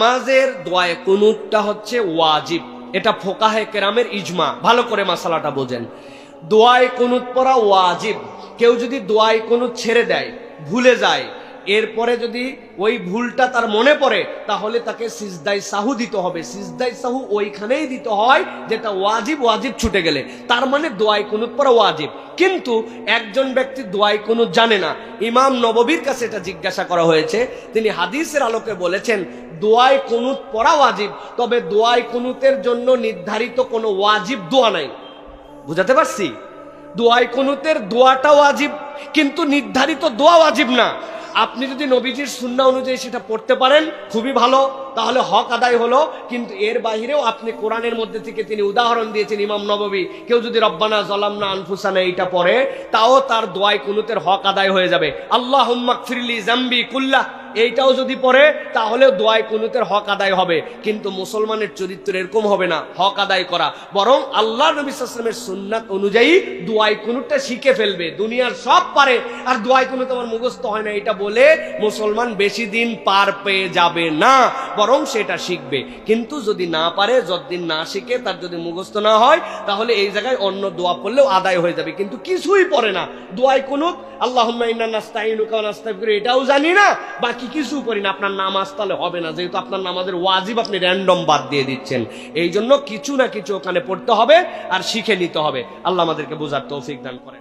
নামাজের দোয়ায়ে কুনুতটা হচ্ছে ওয়াজিব, এটা ফোকাহে কেরামের ইজমা। ভালো করে মাসালাটা বোঝেন, দোয়ায়ে কুনুত পড়া ওয়াজিব। কেউ যদি দোয়ায়ে কুনুত ছেড়ে দেয়, ভুলে যায়, এরপরে যদি ওই ভুলটা তার মনে পড়ে, তাহলে তাকে সিজদায়ে সাহু দিতে হবে। সিজদায়ে সাহু ওইখানেই দিতে হয় যেটা ওয়াজিব, ওয়াজিব ছুটে গেলে। তার মানে দোয়ায়ে কুনুত পড়া ওয়াজিব। কিন্তু একজন ব্যক্তি দোয়ায়ে কুনুত জানে না, ইমাম নববীর কাছে এটা জিজ্ঞাসা করা হয়েছে, তিনি হাদিসের আলোকে বলেছেন দোয়ায়ে কুনুত পড়া ওয়াজিব, তবে দোয়ায়ে কুনুতের জন্য নির্ধারিত কোনো ওয়াজিব দোয়া নাই। বুঝাতে পারছি? দোয়ায়ে কুনুতের দোয়াটা ওয়াজিব, কিন্তু নির্ধারিত দোয়া ওয়াজিব না। আপনি যদি নবীজির সুন্নাহ অনুযায়ী সেটা পড়তে পারেন খুবই ভালো, তাহলে হক আদায় হলো। কিন্তু এর বাহিরেও আপনি কোরআনের মধ্যে থেকে তিনি উদাহরণ দিয়েছেন ইমাম নববী, কেউ যদি রব্বানা যালামনা আনফুসানা এইটা পড়ে, তাও তার দোয়ায়ে কুনুতের হক আদায় হয়ে যাবে। আল্লাহুম্মা গফিরলি যামবি কুল্লাহ, এইটাও যদি পড়ে তাহলে দোয়ায়ে কুনুতের হক আদায় হবে। কিন্তু মুসলমানের চরিত্র এরকম হবে না হক আদায় করা, বরং আল্লাহ নবী সাল্লাল্লাহু আলাইহি ওয়াসাল্লামের সুন্নাত অনুযায়ী দোয়ায়ে কুনুতটা শিখে ফেলবে। দুনিয়ার সব পারে আর দোয়ায়ে কুনুত আমার মুখস্থ হয় না, এটা বলে মুসলমান বেশি দিন পার পেয়ে যাবে না, বরং সেটা শিখবে। কিন্তু যদি না পারে, যতদিন না শিখে, তার যদি মুখস্থ না হয়, তাহলে এই জায়গায় অন্য দোয়া পড়লেও আদায় হয়ে যাবে। কিন্তু কিছুই পড়ে না, দোয়ায়ে কুনুত আল্লাহুম্মা ইন্না নাস্তাইনুকা ওয়া নাস্তাগফিরুকা এটাও জানি না, বাকি কিছু করি না, আপনার নামাজ তাহলে হবে না, যেহেতু আপনার নামাজের ওয়াজিব আপনি র্যান্ডম বাদ দিয়ে দিচ্ছেন। এই জন্য কিছু না কিছু ওখানে পড়তে হবে আর শিখে নিতে হবে। আল্লাহ আমাদেরকে বোঝার তৌফিক দান করেন।